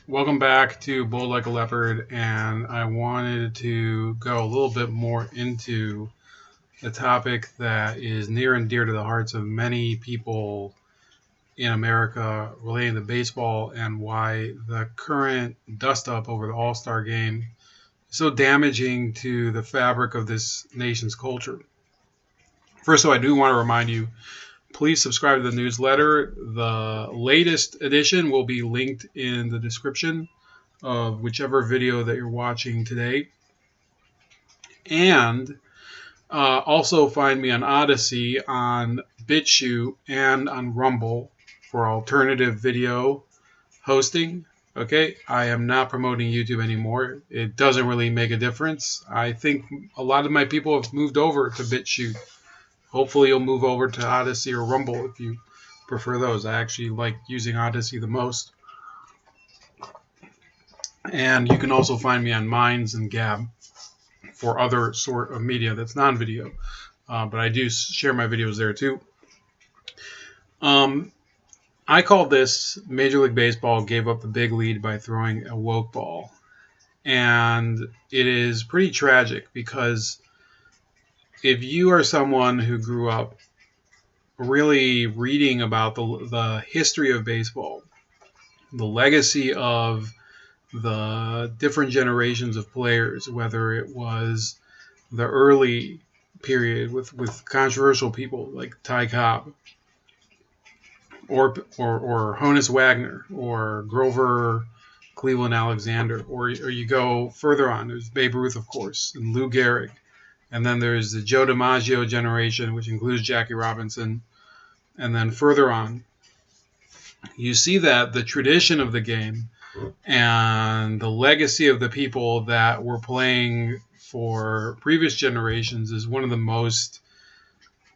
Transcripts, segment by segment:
Welcome back to Bold Like a Leopard, and I wanted to go a little bit more into a topic that is near and dear to the hearts of many people in America relating to baseball and why the current dust up over the AllStar Game is so damaging to the fabric of this nation's culture. First of all, I do want to remind you, please subscribe to the newsletter. The latest edition will be linked in the description of whichever video that you're watching today. And also find me on Odyssey, on BitChute, and on Rumble for alternative video hosting. Okay, I am not promoting YouTube anymore. It doesn't really make a difference. I think a lot of my people have moved over to BitChute. Hopefully you'll move over to Odyssey or Rumble if you prefer those. I actually like using Odyssey the most. And you can also find me on Minds and Gab for other sort of media that's non-video. But I do share my videos there too. I call this Major League Baseball gave up the big lead by throwing a woke ball. And it is pretty tragic because if you are someone who grew up really reading about the history of baseball, the legacy of the different generations of players, whether it was the early period with controversial people like Ty Cobb or Honus Wagner or Grover Cleveland Alexander, or you go further on, there's Babe Ruth, of course, and Lou Gehrig. And then there's the Joe DiMaggio generation, which includes Jackie Robinson. And then further on, you see that the tradition of the game and the legacy of the people that were playing for previous generations is one of the most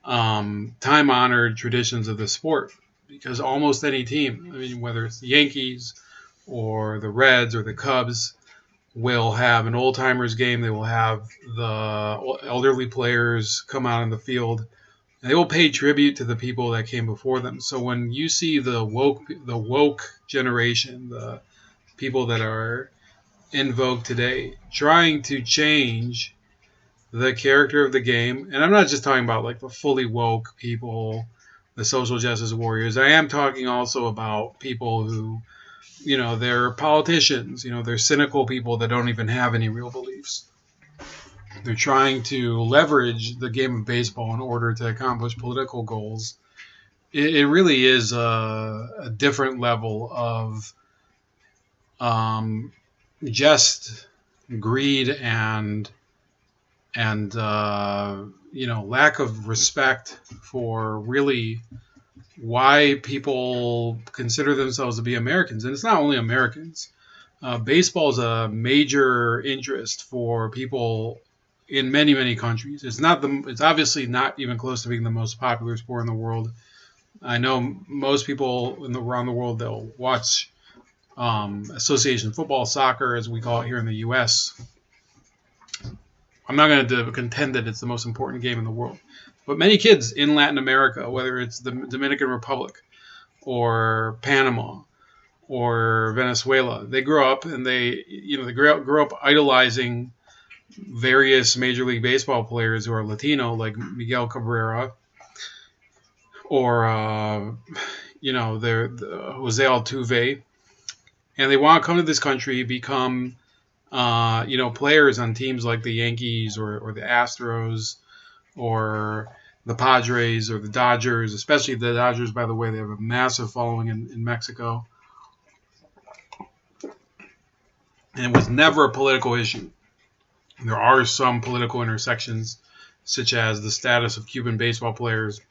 time-honored traditions of the sport. Because almost any team, I mean, whether it's the Yankees or the Reds or the Cubs, will have an old-timers game. They will have the elderly players come out on the field, and they will pay tribute to the people that came before them. So when you see the woke generation, the people that are in vogue today, trying to change the character of the game, and I'm not just talking about like the fully woke people, the social justice warriors. I am talking also about people who, they're politicians, they're cynical people that don't even have any real beliefs. They're trying to leverage the game of baseball in order to accomplish political goals. It really is a different level of just greed and lack of respect for really why people consider themselves to be Americans. And it's not only Americans. Baseball is a major interest for people in many, many countries. It's obviously not even close to being the most popular sport in the world. I know most people around the world, they'll watch association football, soccer, as we call it here in the U.S. I'm not going to contend that it's the most important game in the world. But many kids in Latin America, whether it's the Dominican Republic or Panama or Venezuela, they grow up and they grow up idolizing various Major League Baseball players who are Latino, like Miguel Cabrera, or they're Jose Altuve, and they want to come to this country, become players on teams like the Yankees or the Astros or the Padres or the Dodgers, especially the Dodgers, by the way. They have a massive following in Mexico. And it was never a political issue. There are some political intersections, such as the status of Cuban baseball players.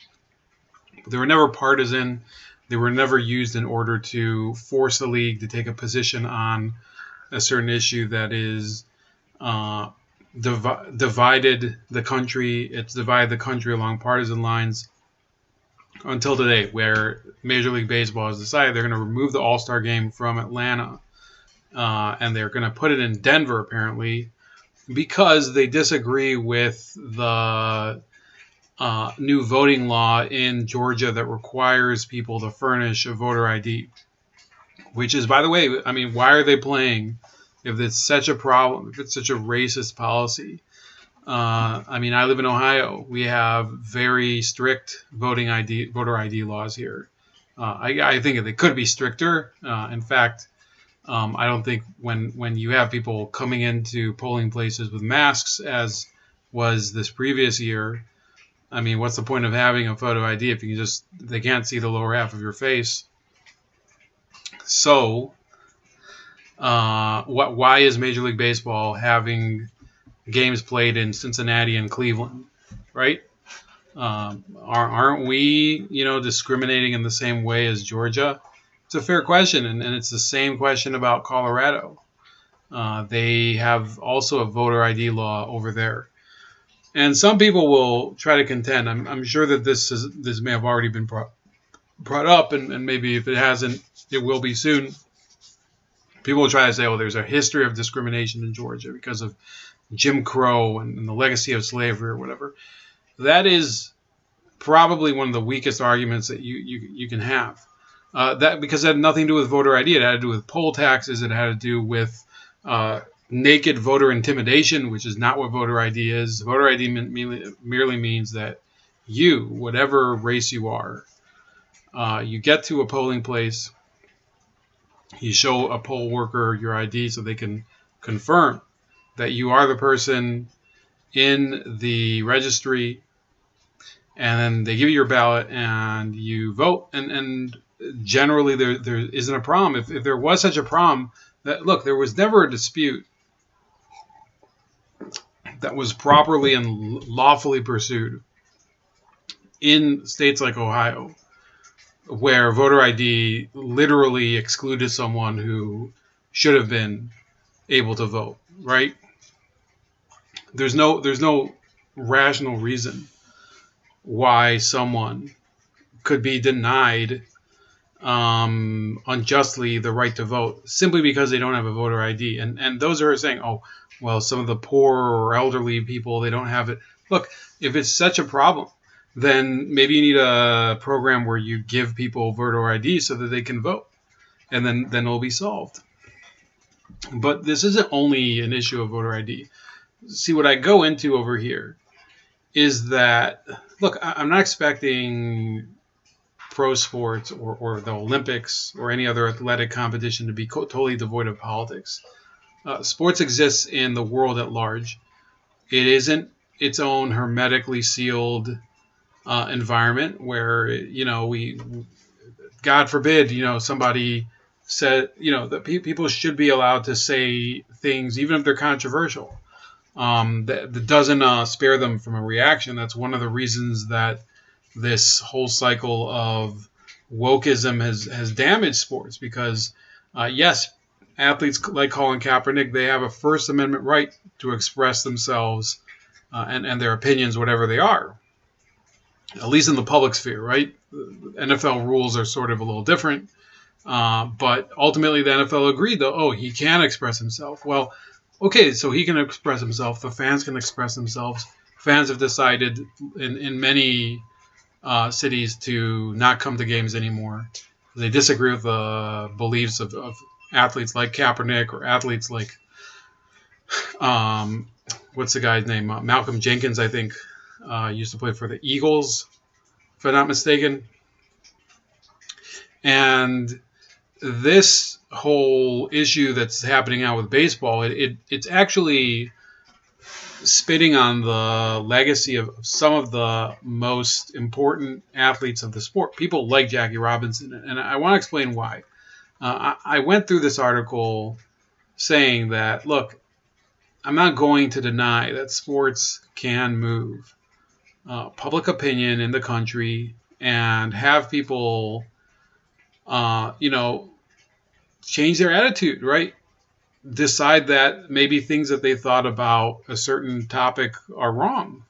But they were never partisan. They were never used in order to force the league to take a position on a certain issue that is divided the country. It's divided the country along partisan lines until today, where Major League Baseball has decided they're going to remove the All-Star Game from Atlanta, and they're going to put it in Denver, apparently, because they disagree with the new voting law in Georgia that requires people to furnish a voter ID. which is, by the way, I mean, why are they playing if it's such a problem, if it's such a racist policy? I mean, I live in Ohio. We have very strict voter ID laws here. I think they could be stricter. In fact, I don't think when you have people coming into polling places with masks, as was this previous year, I mean, what's the point of having a photo ID if they can't see the lower half of your face? So, why is Major League Baseball having games played in Cincinnati and Cleveland, right? Aren't we, discriminating in the same way as Georgia? It's a fair question, and it's the same question about Colorado. They have also a voter ID law over there. And some people will try to contend. I'm sure that this may have already been brought up, and maybe if it hasn't, it will be soon. People will try to say, oh, there's a history of discrimination in Georgia because of Jim Crow and the legacy of slavery or whatever. That is probably one of the weakest arguments that you can have. That because it had nothing to do with voter ID. It had to do with poll taxes. It had to do with naked voter intimidation, which is not what voter ID is. Voter ID merely means that you, whatever race you are, you get to a polling place, you show a poll worker your ID so they can confirm that you are the person in the registry, and then they give you your ballot and you vote. And generally there isn't a problem. If there was such a problem, there was never a dispute that was properly and lawfully pursued in states like Ohio, where voter ID literally excluded someone who should have been able to vote, right? There's no rational reason why someone could be denied unjustly the right to vote simply because they don't have a voter ID. And those are saying, oh, well, some of the poor or elderly people, they don't have it. Look, if it's such a problem, then maybe you need a program where you give people voter ID so that they can vote, and then it'll be solved. But this isn't only an issue of voter ID. See, what I go into over here is that, look, I'm not expecting pro sports or the Olympics or any other athletic competition to be totally devoid of politics. Sports exists in the world at large. It isn't its own hermetically sealed environment where, we, God forbid, somebody said, that people should be allowed to say things, even if they're controversial. That doesn't spare them from a reaction. That's one of the reasons that this whole cycle of wokeism has damaged sports, because yes, athletes like Colin Kaepernick, they have a First Amendment right to express themselves and their opinions, whatever they are, at least in the public sphere, right? NFL rules are sort of a little different, but ultimately the NFL agreed that, oh, he can express himself. Well, okay, so he can express himself. The fans can express themselves. Fans have decided in many cities to not come to games anymore. They disagree with the beliefs of athletes like Kaepernick or athletes like, what's the guy's name? Malcolm Jenkins, I think, used to play for the Eagles, if I'm not mistaken. And this whole issue that's happening now with baseball, it's actually spitting on the legacy of some of the most important athletes of the sport, people like Jackie Robinson. And I want to explain why. I went through this article saying that, look, I'm not going to deny that sports can move public opinion in the country and have people, change their attitude, right? Decide that maybe things that they thought about a certain topic are wrong.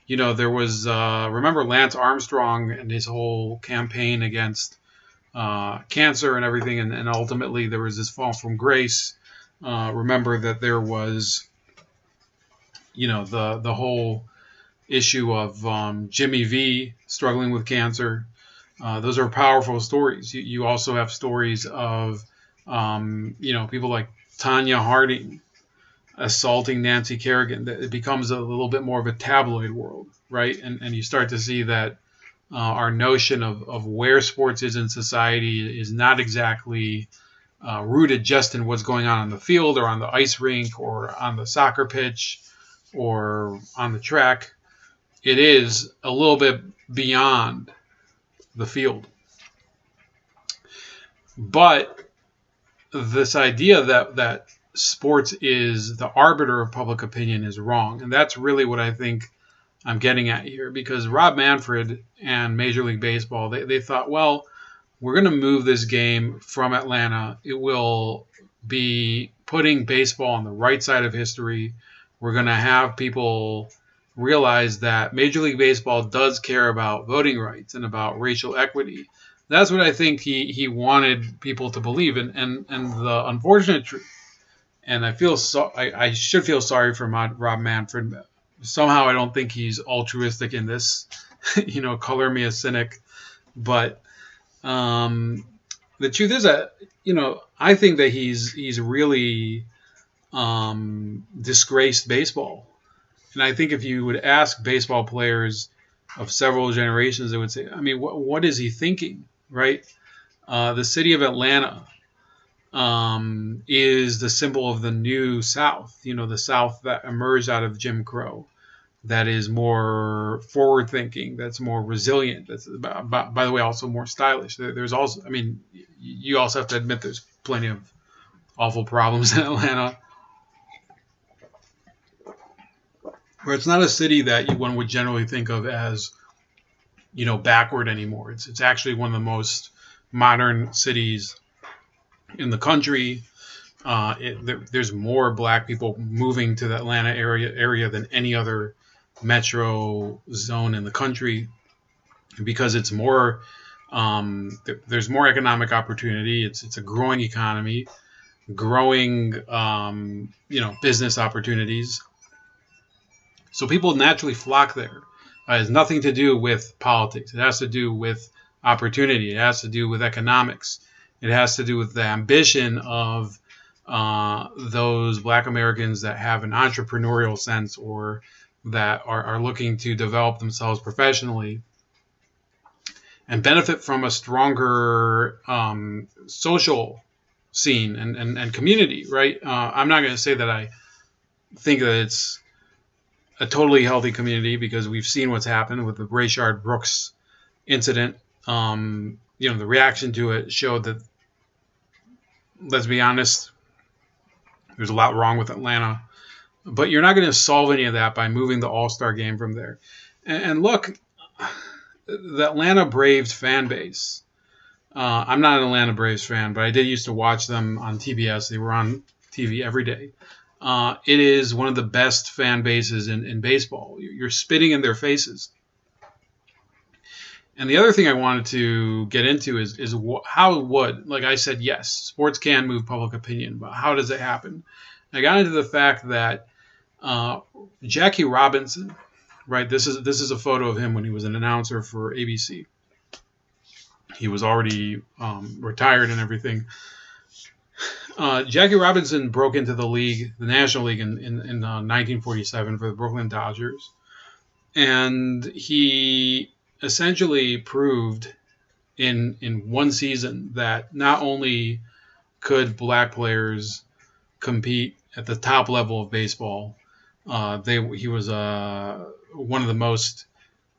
There was, remember Lance Armstrong and his whole campaign against cancer and everything, and ultimately there was this fall from grace. Remember that there was, the whole issue of Jimmy V struggling with cancer. Those are powerful stories. You also have stories of people like Tanya Harding assaulting Nancy Kerrigan. That it becomes a little bit more of a tabloid world, right? And you start to see that our notion of where sports is in society is not exactly rooted just in what's going on the field or on the ice rink or on the soccer pitch or on the track. It is a little bit beyond the field. But this idea that sports is the arbiter of public opinion is wrong. And that's really what I think I'm getting at here, because Rob Manfred and Major League Baseball, they thought, well, we're going to move this game from Atlanta. It will be putting baseball on the right side of history. We're going to have people realize that Major League Baseball does care about voting rights and about racial equity. That's what I think he wanted people to believe. And the unfortunate truth, and I should feel sorry for Rob Manfred. Somehow I don't think he's altruistic in this. Color me a cynic. But the truth is that, I think that he's really disgraced baseball. And I think if you would ask baseball players of several generations, they would say, I mean, what is he thinking, right? The city of Atlanta is the symbol of the new South, the South that emerged out of Jim Crow, that is more forward-thinking, that's more resilient, that's, by the way, also more stylish. There's also, I mean, you also have to admit there's plenty of awful problems in Atlanta, where it's not a city that one would generally think of as, backward anymore. It's actually one of the most modern cities in the country. There's more black people moving to the Atlanta area than any other metro zone in the country, because it's more there's more economic opportunity. It's a growing economy, growing business opportunities. So people naturally flock there. It has nothing to do with politics. It has to do with opportunity. It has to do with economics. It has to do with the ambition of those black Americans that have an entrepreneurial sense, or that are looking to develop themselves professionally and benefit from a stronger social scene and community, right? I'm not going to say that I think that it's a totally healthy community, because we've seen what's happened with the Rayshard Brooks incident. The reaction to it showed that, let's be honest, there's a lot wrong with Atlanta. But you're not going to solve any of that by moving the AllStar Game from there. And look, the Atlanta Braves fan base. I'm not an Atlanta Braves fan, but I did used to watch them on TBS. They were on TV every day. It is one of the best fan bases in baseball. You're spitting in their faces. And the other thing I wanted to get into is how would, like I said, yes, sports can move public opinion, but how does it happen? I got into the fact that Jackie Robinson, right? This is a photo of him when he was an announcer for ABC. He was already retired and everything. Jackie Robinson broke into the league, the National League, in 1947 for the Brooklyn Dodgers, and he essentially proved in one season that not only could black players compete at the top level of baseball, he was one of the most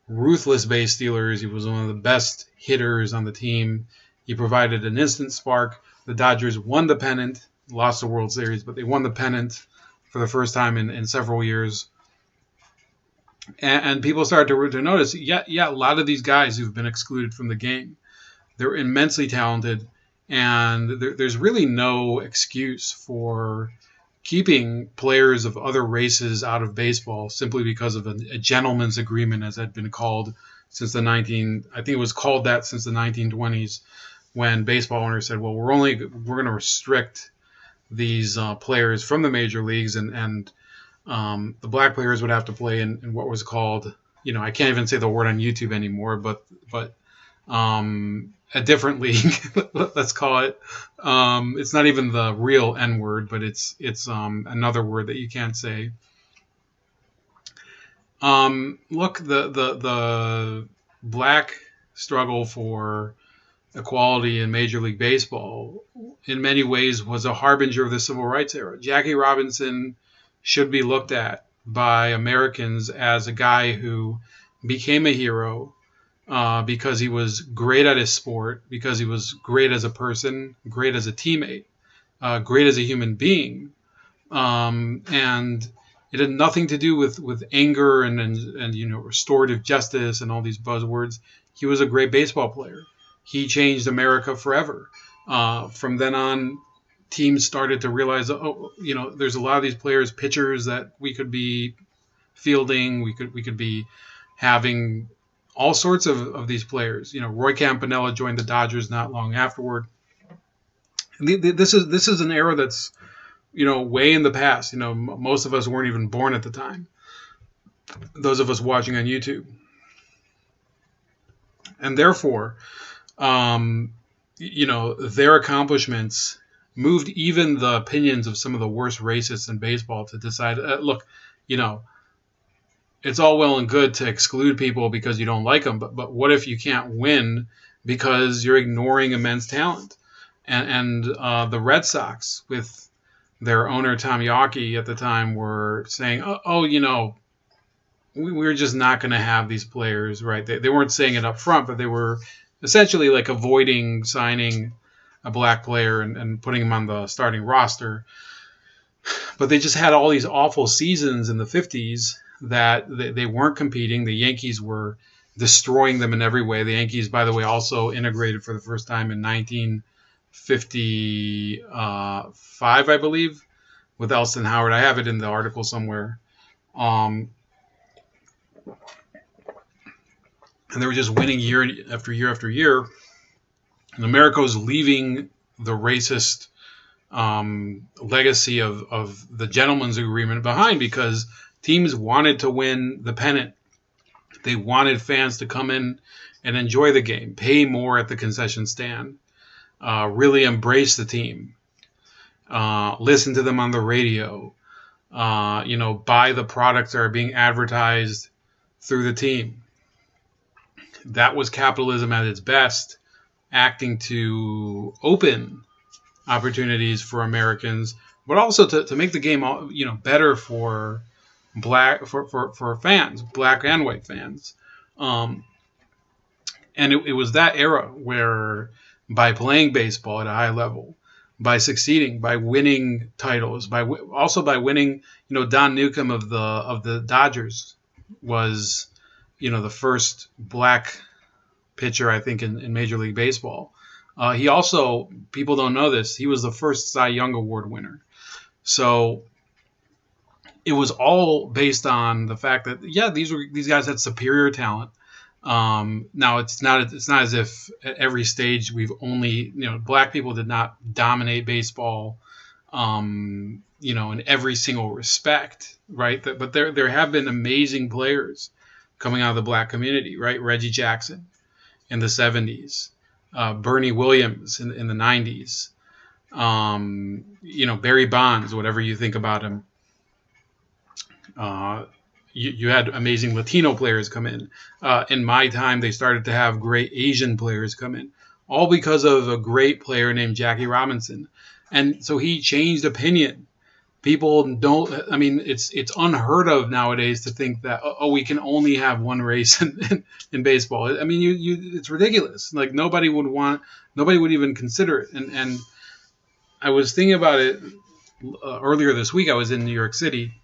ruthless base stealers. He was one of the best hitters on the team. He provided an instant spark. The Dodgers won the pennant, lost the World Series, but they won the pennant for the first time in several years. And people started to notice, a lot of these guys who've been excluded from the game, they're immensely talented, and there's really no excuse for keeping players of other races out of baseball simply because of a gentleman's agreement, as had been called since I think it was called that since the 1920s, when baseball owners said, well, we're going to restrict these players from the major leagues, and the black players would have to play in what was called, I can't even say the word on YouTube anymore, but a different league, let's call it. It's not even the real N word, but it's another word that you can't say. Look, the black struggle for equality in Major League Baseball in many ways was a harbinger of the civil rights era. Jackie Robinson should be looked at by Americans as a guy who became a hero because he was great at his sport, because he was great as a person, great as a teammate, great as a human being. And it had nothing to do with anger and restorative justice and all these buzzwords. He was a great baseball player. He changed America forever. From then on, teams started to realize, there's a lot of these players, pitchers that we could be fielding. We could be having all sorts of these players. Roy Campanella joined the Dodgers not long afterward. This is an era that's way in the past. Most of us weren't even born at the time. Those of us watching on YouTube, and therefore, their accomplishments moved even the opinions of some of the worst racists in baseball to decide, look, it's all well and good to exclude people because you don't like them, but what if you can't win because you're ignoring immense talent? And the Red Sox, with their owner Tom Yawkey at the time, were saying, we're just not going to have these players, right? They weren't saying it up front, but they were essentially like avoiding signing a black player and putting him on the starting roster. But they just had all these awful seasons in the 50s that they weren't competing. The Yankees were destroying them in every way. The Yankees, by the way, also integrated for the first time in 1955, I believe, with Elston Howard. I have it in the article somewhere. And they were just winning year after year after year. And America was leaving the racist legacy of the gentleman's agreement behind because teams wanted to win the pennant. They wanted fans to come in and enjoy the game, pay more at the concession stand, really embrace the team, listen to them on the radio, buy the products that are being advertised through the team. That was capitalism at its best, acting to open opportunities for Americans, but also to make the game better for for fans, black and white fans. And it was that era where, by playing baseball at a high level, by succeeding, by winning titles, also by winning, Don Newcombe of the Dodgers was, the first black pitcher, I think, in Major League Baseball. He also, people don't know this, he was the first Cy Young Award winner. So it was all based on the fact that, these guys had superior talent. Now it's not as if at every stage we've only, black people did not dominate baseball, in every single respect, right? But there have been amazing players coming out of the black community, right? Reggie Jackson in the 70s, Bernie Williams in the 90s, Barry Bonds, whatever you think about him. You had amazing Latino players come in. In my time, they started to have great Asian players come in, all because of a great player named Jackie Robinson. And so he changed opinion. People don't, it's unheard of nowadays to think that, we can only have one race in baseball. It's ridiculous. Like nobody would even consider it. And I was thinking about it earlier this week. I was in New York City.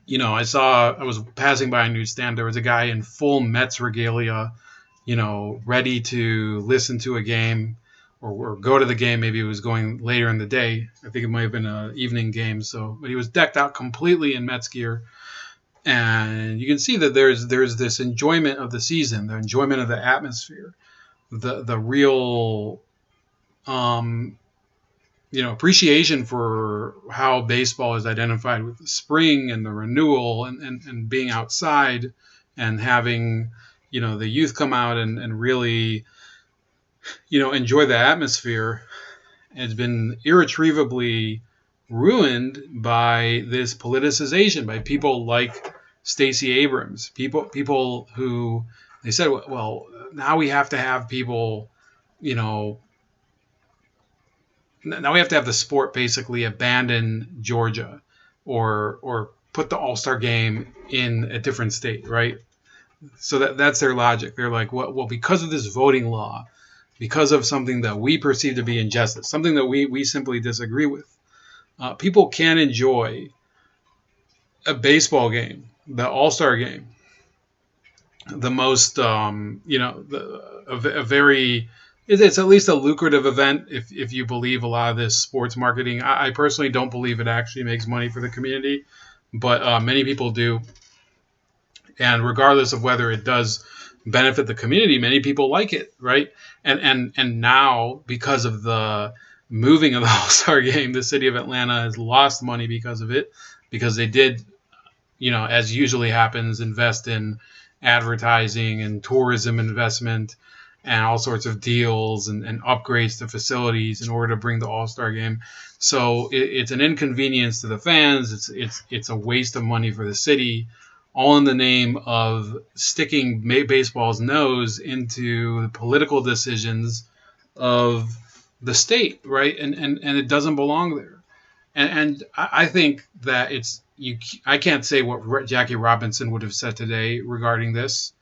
I was passing by a newsstand. There was a guy in full Mets regalia, ready to listen to a game or go to the game. Maybe it was going later in the day. I think it might have been an evening game. But he was decked out completely in Mets gear. And you can see that there's this enjoyment of the season, the enjoyment of the atmosphere, the real, appreciation for how baseball is identified with the spring and the renewal and being outside and having, the youth come out and really, enjoy the atmosphere. It's been irretrievably ruined by this politicization, by people like Stacey Abrams, people who they said, well, now we have to have people, you know, now we have to have the sport basically abandon Georgia, or put the All-Star game in a different state, right? So that's their logic. They're like, well, because of this voting law, because of something that we perceive to be injustice, something that we simply disagree with, people can enjoy a baseball game, the All-Star game, the most, a very, it's at least a lucrative event if you believe a lot of this sports marketing. I personally don't believe it actually makes money for the community, but many people do. And regardless of whether it does benefit the community, many people like it, right? And now, because of the moving of the All-Star game, the city of Atlanta has lost money because of it, because they did, as usually happens, invest in advertising and tourism investment and all sorts of deals and upgrades to facilities in order to bring the All-Star game. So it's an inconvenience to the fans. It's a waste of money for the city, all in the name of sticking baseball's nose into the political decisions of the state, right? And it doesn't belong there. And I think that I can't say what Jackie Robinson would have said today regarding this.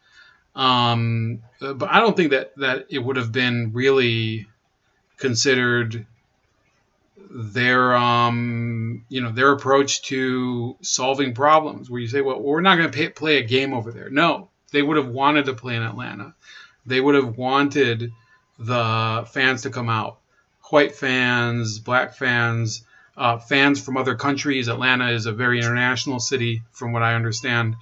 But I don't think that it would have been really considered their approach to solving problems, where you say, well, we're not going to play a game over there. No, they would have wanted to play in Atlanta. They would have wanted the fans to come out, white fans, black fans, fans from other countries. Atlanta is a very international city, from what I understand.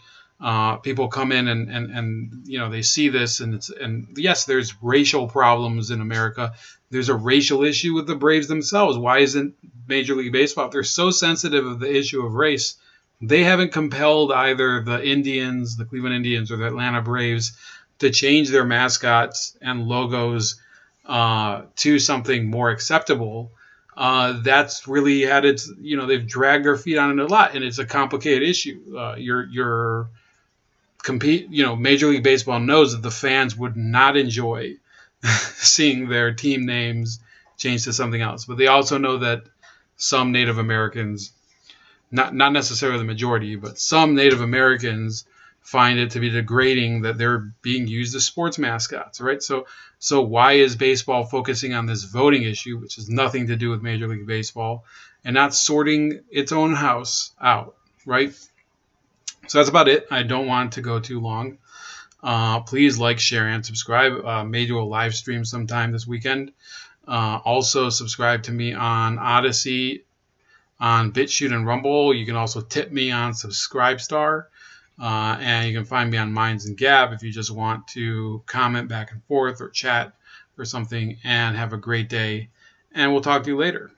People come in and they see this, and yes, there's racial problems in America. There's a racial issue with the Braves themselves. Why isn't Major League Baseball, if they're so sensitive of the issue of race, they haven't compelled either the Indians, the Cleveland Indians, or the Atlanta Braves to change their mascots and logos to something more acceptable. That's really had its, they've dragged their feet on it a lot, and it's a complicated issue. Major League Baseball knows that the fans would not enjoy seeing their team names changed to something else. But they also know that some Native Americans, not necessarily the majority, but some Native Americans find it to be degrading that they're being used as sports mascots, right? So why is baseball focusing on this voting issue, which has nothing to do with Major League Baseball, and not sorting its own house out, right? So that's about it. I don't want to go too long. Please like, share, and subscribe. May do a live stream sometime this weekend. Also, subscribe to me on Odyssey, on BitChute, and Rumble. You can also tip me on Subscribestar. And you can find me on Minds and Gab if you just want to comment back and forth or chat or something. And have a great day. And we'll talk to you later.